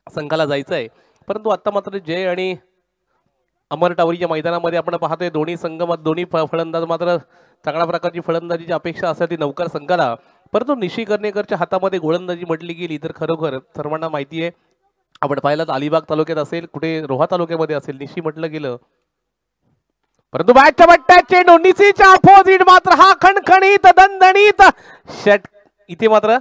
संघाला जायचं आहे परंतु आता मात्र जय आणि अमर टावरीच्या मैदानामध्ये आपण पाहतोय दोन्ही संघ दोन्ही फलंदाज मात्र चांगल्या प्रकारची फलंदाजीची अपेक्षा असते ती नौकार संघाला परंतु निशी कर्णेकरच्या हातामध्ये गोलंदाजी म्हटली गेली तर खरोखर सर्वांना माहिती आहे आपण पाहिलं अलिबाग तालुक्यात असेल कुठे रोहा तालुक्यामध्ये असेल निशी म्हटलं गेलं परंतु बॅटच्या बट्ट्यात चेंडू निशीच्या अपोजिट मात्र हा खणखणीत दणदणीत षट इथे मात्र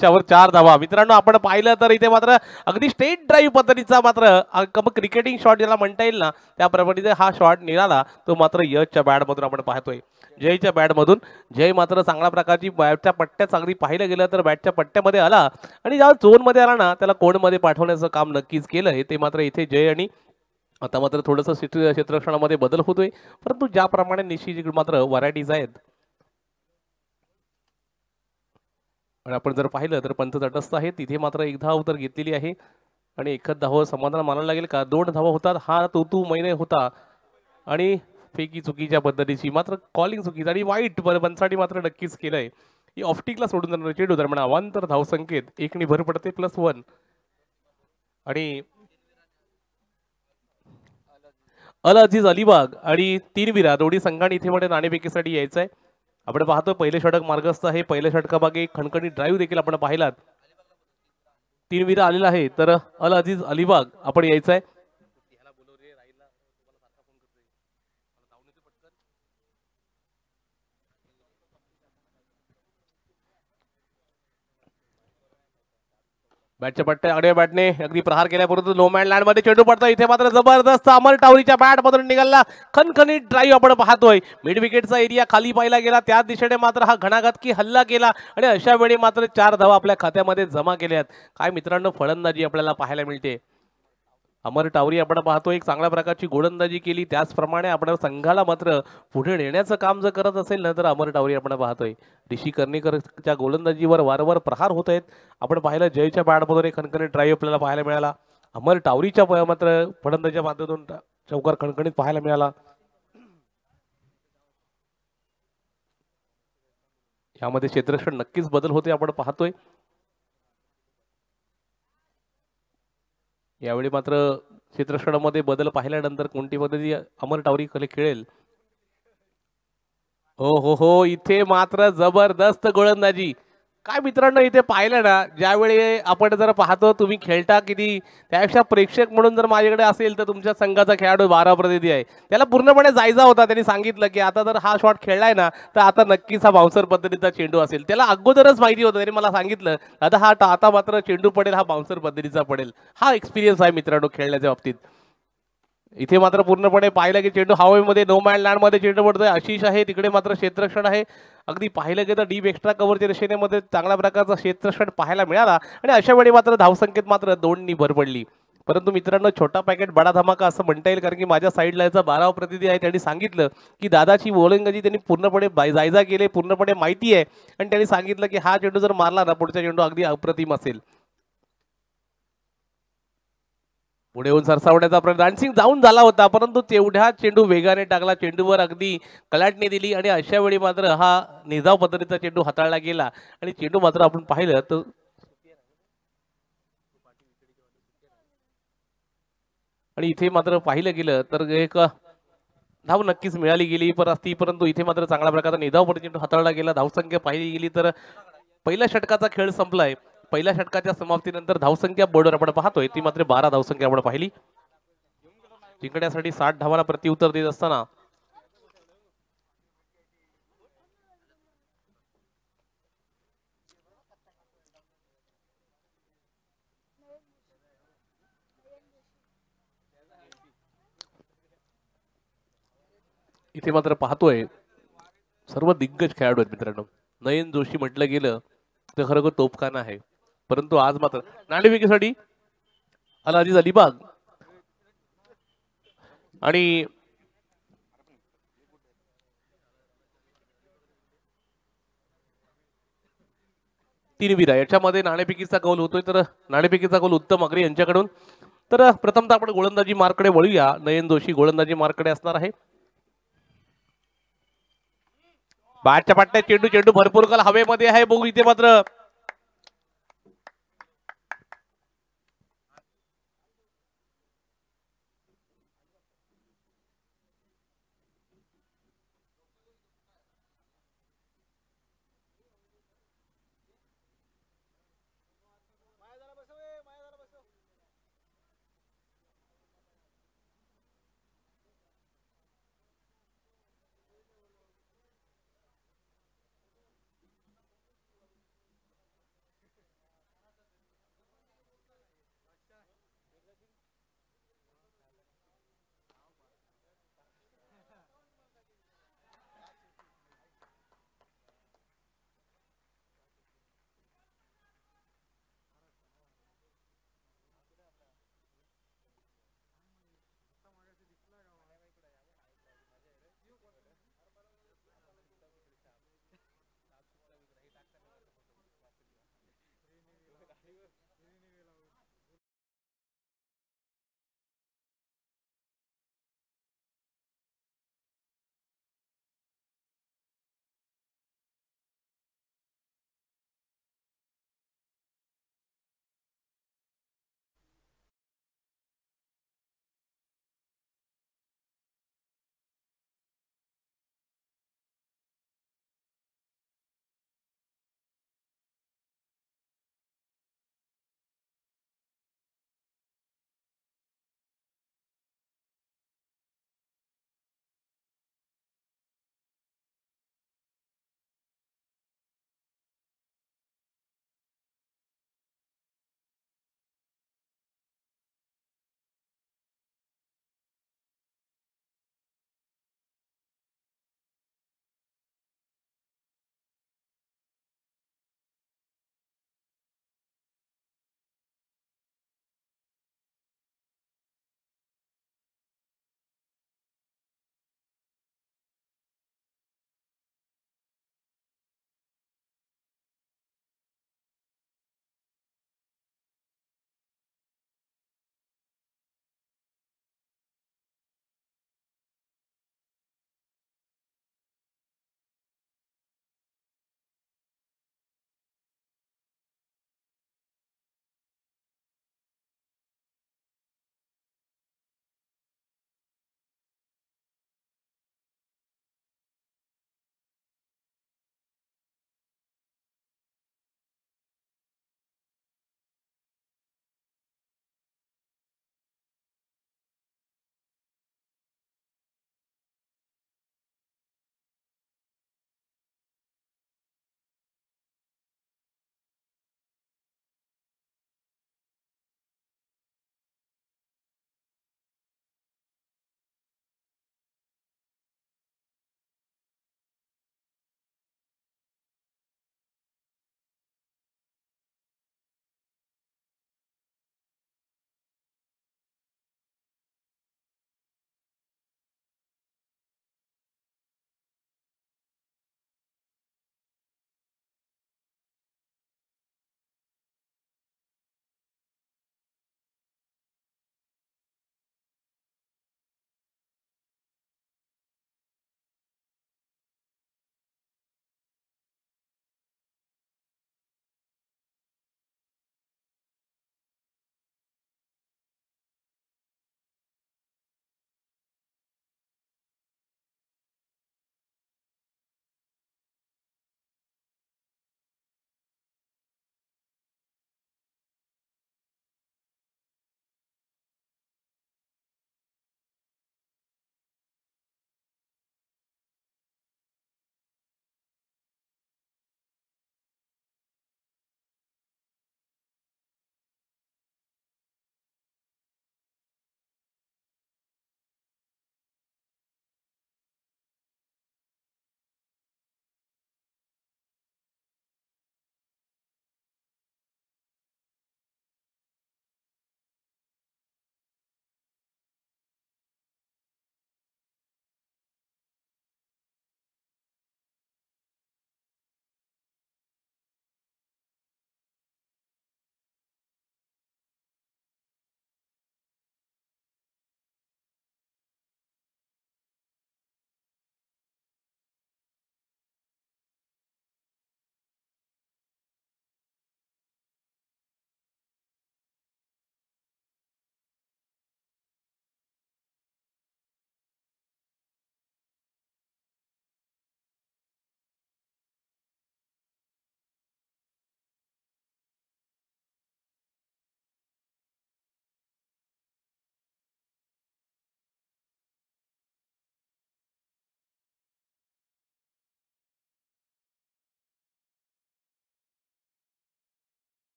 च्यावर 4 धावा मित्रांनो आपण पाहिलं तर इथे मात्र अगदी स्ट्रेट ड्राईव्ह पद्धतीचा मात्र क्रिकेटिंग शॉट ज्याला म्हणता येईल ना त्या प्रमाणे हा शॉट निघाला तो मात्र यशच्या बॅटमधून आपण पाहतोय जयच्या बॅटमधून जय मात्र चांगल्या प्रकारची बॅटच्या पट्ट्यात चांगली पाहिलं गेलं तर बॅटच्या पट्ट्यामध्ये आला आणि जेव्हा झोनमध्ये आला ना त्याला कोणमध्ये पाठवण्याचं काम नक्कीच केलंय ते मात्र इथे जय आणि आता मात्र थोडंसं क्षेत्ररक्षणामध्ये बदल होतोय परंतु ज्याप्रमाणे निशी मात्र व्हरायटीज आहेत आणि आपण जर पाहिलं तर पंच तटस्थ आहे तिथे मात्र 1 धाव तर घेतलेली आहे आणि 1 धाव समाधान मानायला लागेल का 2 धावा होतात हा तू महिने होता आणि फेकी चुकीच्या पद्धतीची मात्र कॉलिंग चुकीची आणि वाईट पंचासाठी मात्र नक्कीच केलंय ही ऑप्टिकला सोडून जाणार चेंडू दरम्यान अवांतर धाव संकेत 1 नी भर पडते +1 आणि अल अजीज अलिबाग आणि 3 विरा दोन्ही संघांनी इथे मध्ये नाणेफेकीसाठी यायचं आहे आपण पाहतो पहिले षटक मार्गस्थ आहे पहिल्या षटकामागे एक खणखणी ड्राईव्ह देखील आपण पाहिलात 3 विरा आलेला आहे तर अल अजीज अलिबाग आपण यायचं आहे बॅटच्या पट्ट्या आडव्या बॅटने अगदी प्रहार केल्या परंतु नो मॅन लँड मध्ये चेंडू पडतो इथे मात्र जबरदस्त अमर टावरीच्या बॅट मधून निघाला खणखणीत ड्राईव्ह आपण पाहतोय मिड विकेटचा एरिया खाली पाहिला गेला त्याच दिशेने मात्र हा घणाघातकी हल्ला केला आणि अशा वेळी मात्र 4 धावा आपल्या खात्यामध्ये जमा केल्यात काय मित्रांनो फलंदाजी आपल्याला पाहायला मिळते अमर टावरी आपण पाहतो एक चांगल्या प्रकारची गोलंदाजी केली त्याचप्रमाणे आपण संघाला मात्र पुढे नेण्याचं काम जर करत असेल ना तर अमर टावरी आपण पाहतोय ऋषी कर्णेकरच्या गोलंदाजीवर वारंवार प्रहार होत आहेत आपण पाहिलं जयच्या बॅटमधून एक खणखणीत ड्राईव्ह आपल्याला पाहायला मिळाला अमर टावरीच्या मात्र फलंदाजीच्या माध्यमातून चौकार खणखणीत पाहायला मिळाला यामध्ये क्षेत्ररक्षण नक्कीच बदल होते आपण पाहतोय यावेळी मात्र क्षेत्ररक्षणामध्ये बदल पाहिल्यानंतर कोणती पद्धती अमर टावरी खेळेल हो इथे मात्र जबरदस्त गोलंदाजी काय मित्रांनो इथे पाहिलं ना ज्यावेळी आपण जर पाहतो तुम्ही खेळता किती त्यापेक्षा प्रेक्षक म्हणून जर माझ्याकडे असेल तर तुमच्या संघाचा खेळाडू 12 प्रतिनिधी आहे त्याला पूर्णपणे जायचा होता त्यांनी सांगितलं की आता जर हा शॉट खेळलाय ना तर आता नक्कीच हा बाउन्सर पद्धतीचा चेंडू असेल त्याला अगोदरच माहिती होतं त्यांनी मला सांगितलं आता मात्र चेंडू पडेल हा बाउन्सर पद्धतीचा पडेल हा एक्सपिरियन्स आहे मित्रांनो खेळण्याच्या बाबतीत इथे मात्र पूर्णपणे पाहिलं की चेंडू हवेमध्ये नो मॅन लँड मध्ये चेंडू पडतोय आशिष आहे तिकडे मात्र क्षेत्ररक्षण आहे अगदी पाहिलं गेलं डीप एक्स्ट्रा कव्हरच्या दिशेने चांगल्या प्रकारचा क्षेत्ररक्षण पाहायला मिळाला आणि अशा वेळी मात्र धावसंख्येत मात्र 2 नी भर पडली परंतु मित्रांनो छोटा पॅकेट बडा धमाका असं म्हणता येईल कारण की माझ्या साईडला याचा 12 प्रतिनिधी आहे त्यांनी सांगितलं की दादाची गोलंदाजी त्यांनी पूर्णपणे जायजा केले पूर्णपणे माहिती आहे आणि त्यांनी सांगितलं की हा चेंडू जर मारला ना पुढचा चेंडू अगदी अप्रतिम असेल पुढे येऊन सरसावण्याचा प्रयत्न डान्सिंग जाऊन झाला होता, परंतु तेवढ्या चेंडू वेगाने टाकला, चेंडूवर अगदी कलाटणी दिली आणि अशा वेळी मात्र हा निजाव पद्धतीचा चेंडू हाताळला गेला आणि चेंडू मात्र आपण पाहिलं तर आणि इथे मात्र पाहिलं गेलं तर एक धाव नक्कीच मिळाली गेली परंतु इथे मात्र चांगल्या प्रकारचा निधाव पद्धतीने चेंडू हाताळला गेला. धावसंख्या पाहिली गेली तर पहिल्या षटकाचा खेळ संपलाय. पहिल्या षटकाच्या समाप्तीनंतर धावसंख्या बोर्डवर आपण पाहतोय ती मात्र 12 धावसंख्या आपण पाहिली. जिंकण्यासाठी 60 धावांना प्रत्युत्तर देत असताना इथे मात्र पाहतोय सर्व दिग्गज खेळाडू आहेत मित्रांनो. नयन जोशी म्हटलं गेलं तर खरोखर तोफखाना आहे, परंतु आज मात्र नाणेफेकीसाठी अलाजीज अलिबाग आणि तीन विरा याच्यामध्ये नाणेफेकीचा कौल होतोय, तर नाणेफेकीचा कौल उत्तम अग्रे यांच्याकडून. तर प्रथमतः आपण गोलंदाजी मार्कडे वळूया. नयन जोशी गोलंदाजी मार्कडे असणार आहे. बॅटच्या पाट्यात चेंडू चेंडू भरपूर काल हवेमध्ये आहे. बघू इथे मात्र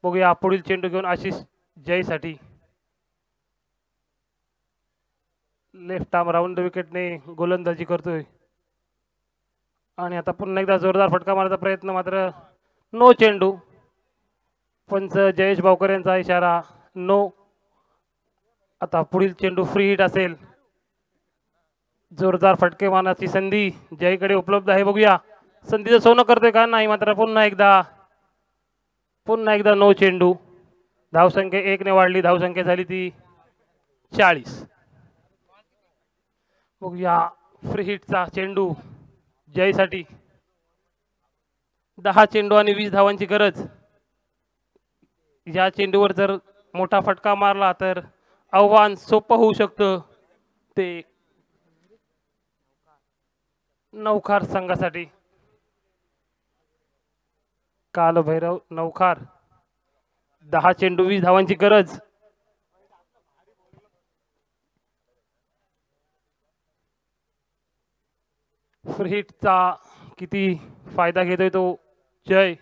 बघूया पुढील चेंडू घेऊन आशिष जयसाठी. लेफ्ट आर्म राऊंड विकेटने गोलंदाजी करतोय आणि आता पुन्हा एकदा जोरदार फटका मारण्याचा प्रयत्न, मात्र नो चेंडू. पंच जयेश भावकर यांचा इशारा नो. आता पुढील चेंडू फ्री हिट असेल. जोरदार फटके मारण्याची संधी जयकडे उपलब्ध आहे. बघूया संधीचं सोनं करतोय का नाही, मात्र पुन्हा एकदा नो चेंडू. धावसंख्या 1 ने वाढली, धावसंख्या झाली ती 40. बघूया फ्री हिटचा चेंडू जयसाठी. 10 चेंडू आणि 20 धावांची गरज. या चेंडूवर जर मोठा फटका मारला तर आव्हान सोपं होऊ शकतं ते नौखार संघासाठी. कालभैरव नौखार. 10 चेंडू 20 धावांची गरज. फ्री हिटचा किती फायदा घेतोय तो जय.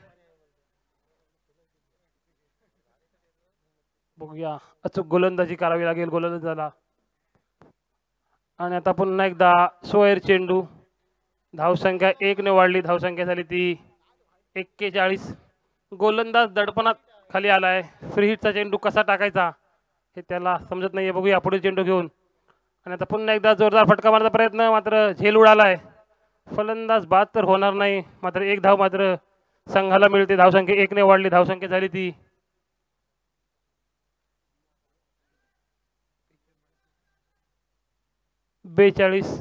बघूया अचूक गोलंदाजी करावी लागेल गोलंदाजाला. आणि आता पुन्हा एकदा सोयर चेंडू. धावसंख्या 1 ने वाढली, धावसंख्या झाली ती 41. गोलंदाज दडपणात खाली आलाय. फ्री हिटचा चेंडू कसा टाकायचा हे त्याला समजत नाहीये. बघूया पुढील चेंडू घेऊन. आणि आता पुन्हा एकदा जोरदार फटका मारण्याचा प्रयत्न, मात्र झेल उडालाय. फलंदाज बाद तर होणार नाही, मात्र 1 धाव मात्र संघाला मिळते. धावसंख्या 1 ने वाढली, धावसंख्या झाली ती 42.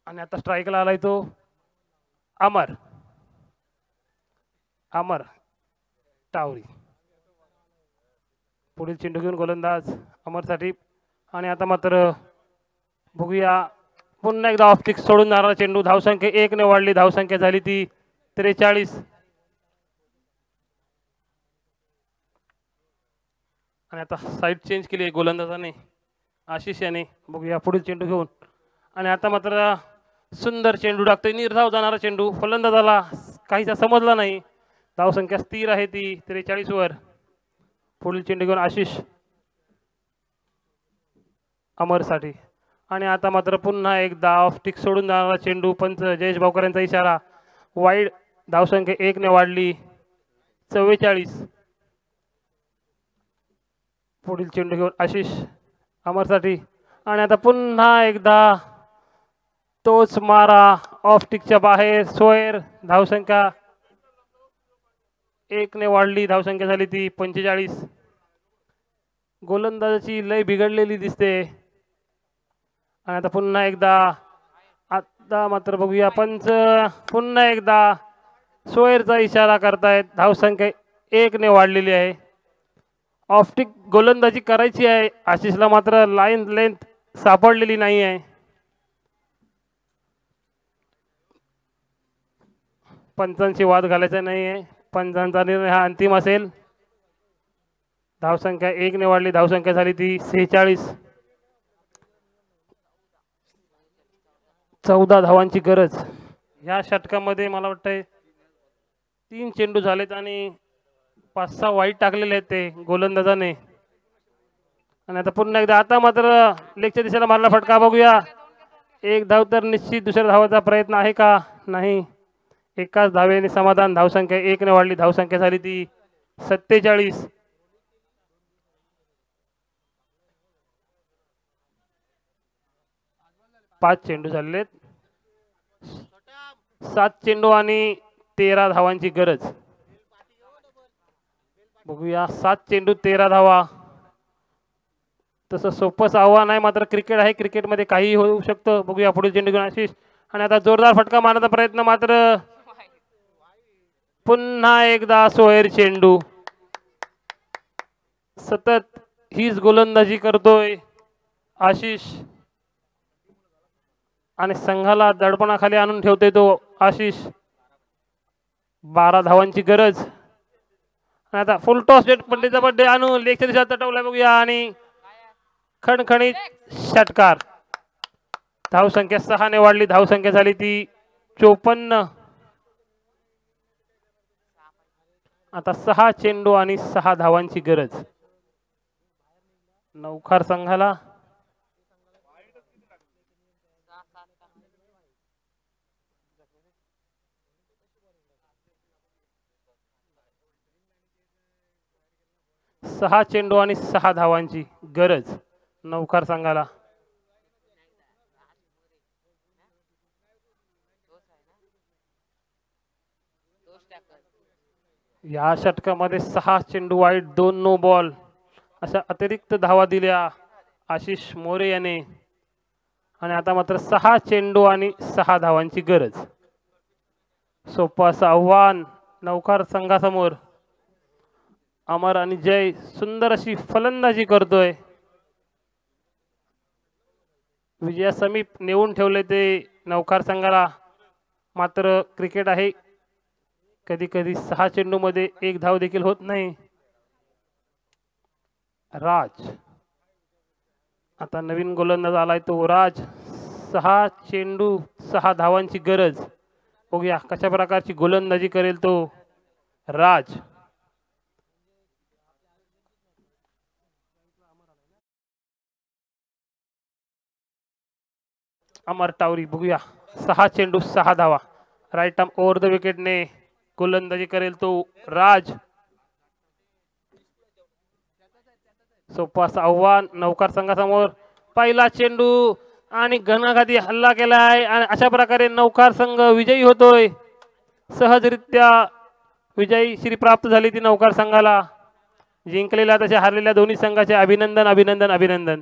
आणि आता स्ट्राईकला आलाय तो अमर टावरी. पुढील चेंडू घेऊन गोलंदाज अमरसाठी. आणि आता मात्र बघूया पुन्हा एकदा ऑफ स्टिक सोडून जाणारा चेंडू. धावसंख्या 1 ने वाढली, धावसंख्या झाली ती 43. आणि आता साईड चेंज केली गोलंदाजाने आशिष याने. बघूया पुढील चेंडू घेऊन. आणि आता मात्र सुंदर चेंडू टाकतोय, निर्धाव जाणारा चेंडू. फलंदाजाला काहीसा समजला नाही. धावसंख्या स्थिर आहे ती 43 वर. पुढील चेंडू घेऊन आशिष अमरसाठी. आणि आता मात्र पुन्हा एकदा ऑफ स्टिक सोडून जाणारा चेंडू. पंच जयेश भावकर यांचा इशारा वाईड. धावसंख्या 1 ने वाढली 44. पुढील चेंडू घेऊन आशिष अमरसाठी. आणि आता पुन्हा एकदा तोच मारा ऑफ स्टिकच्या बाहेर. सोयर. धावसंख्या 1 ने वाढली, धावसंख्या झाली ती 45. गोलंदाजाची लय बिघडलेली दिसते. आणि आता पुन्हा एकदा आता मात्र बघूया पंच पुन्हा एकदा सोयरचा इशारा करतायत. धावसंख्या 1 ने वाढलेली आहे. ऑफ स्टिक गोलंदाजी करायची आहे आशिषला, मात्र लाईन लेंथ सापडलेली नाही आहे. पंचांशी वाद घालायचा नाही आहे. पंचांचा निर्णय हा अंतिम असेल. धावसंख्या 1 ने वाढली, धावसंख्या झाली ती 46. 14 धावांची गरज. या षटकामध्ये मला वाटतंय 3 चेंडू झालेत आणि 5-6 वाईट टाकलेले आहेत ते गोलंदाजाने. आणि आता पुन्हा एकदा आता मात्र लेगच्या दिशेला मारला फटका. बघूया 1 धाव तर निश्चित. दुसऱ्या धावाचा प्रयत्न आहे का नाही. एकाच धावेने समाधान. धावसंख्या 1 ने वाढली, धावसंख्या झाली ती 47. पाच चेंडू झालेत. 7 चेंडू आणि 13 धावांची गरज. बघूया 7 चेंडू 13 धावा. तसं सोपंच आव्हान आहे, मात्र क्रिकेट आहे, क्रिकेटमध्ये काही होऊ शकतं. बघूया पुढील चेंडू घेऊन आशिष. आणि आता जोरदार फटका मारण्याचा प्रयत्न, मात्र पुन्हा एकदा सोहेर चेंडू. सतत हीच गोलंदाजी करतोय आशिष आणि संघाला दडपणाखाली आणून ठेवतोय तो आशिष. 12 धावांची गरज. आणि आता फुल टॉस डेट पंडितचा बड्डे आणून लेगच्या दिशेला तटवलाय. बघूया आणि खणखणीत षटकार. धावसंख्या 6 ने वाढली, धावसंख्या झाली ती 54. आता 6 चेंडू आणि 6 धावांची गरज नौखार संघाला. सहा चेंडू आणि 6 धावांची गरज नौकार संघाला. या षटकामध्ये 6 चेंडू वाईट 2 नो बॉल अशा अतिरिक्त धावा दिल्या आशिष मोरे याने. आणि आता मात्र 6 चेंडू आणि 6 धावांची गरज. सोपं असं आव्हान नौकार संघासमोर. अमर आणि जय सुंदर अशी फलंदाजी करतोय. विजया समीप नेऊन ठेवले ते नौकार संघाला. मात्र क्रिकेट आहे, कधी कधी 6 चेंडू मध्ये 1 धाव देखील होत नाही. राज आता नवीन गोलंदाज आलाय तो राज. 6 चेंडू 6 धावांची गरज. बघूया कशा प्रकारची गोलंदाजी करेल तो राज. अमर टावरी बघूया 6 चेंडू 6 धावा. राईट आर्म ओव्हर द विकेटने गोलंदाजी करेल तो राज. सोपं असं आव्हान नौकार संघासमोर. पहिला चेंडू आणि घणाघाती हल्ला केलाय आणि अशा प्रकारे नौकार संघ विजयी होतोय. सहजरित्या विजयी श्री प्राप्त झाली ती नौकार संघाला. जिंकलेल्या तशा हारलेल्या दोन्ही संघाचे अभिनंदन अभिनंदन अभिनंदन.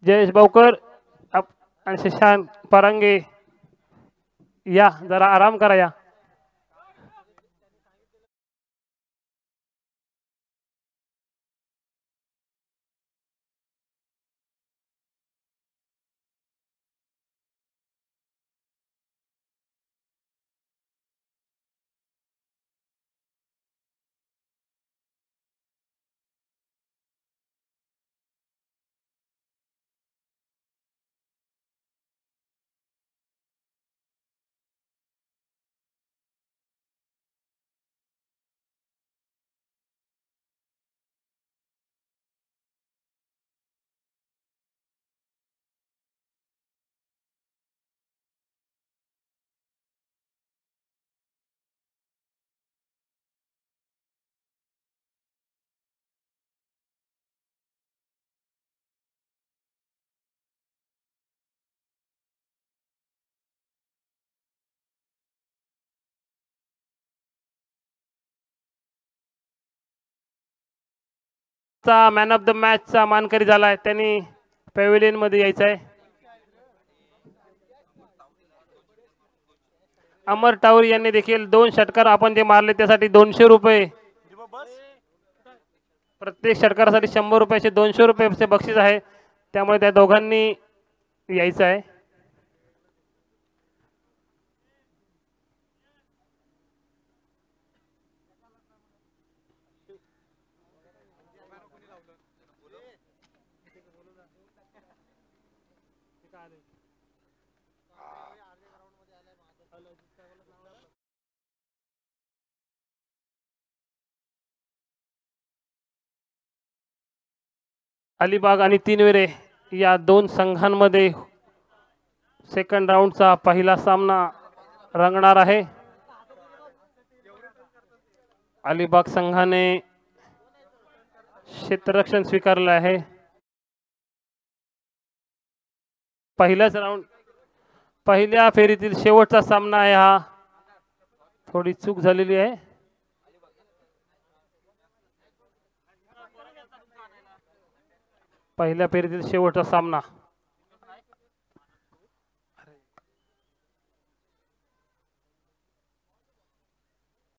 जयेश भाऊकर आणि शशांक पारंगे या जरा आराम करा या. मॅन ऑफ द मॅचचा मानकरी झालाय, त्यांनी पॅव्हिलियन मध्ये यायचं आहे. अमर टावरी यांनी देखील 2 षटकार आपण जे मारले त्यासाठी 200 रुपये. प्रत्येक षटकारासाठी 100 रुपयाचे 200 रुपयाचे बक्षीस आहे. त्यामुळे त्या दोघांनी यायचं आहे. अलिबाग आणि तीनवेरे या 2 संघांमध्ये सेकंड राऊंडचा पहिला सामना रंगणार आहे. अलिबाग संघाने क्षेत्ररक्षण स्वीकारले आहे. पहिल्याच राऊंड पहिल्या फेरीतील शेवटचा सामना आहे हा. थोडी चूक झालेली आहे. पहिल्या फेरीतील शेवटचा सामना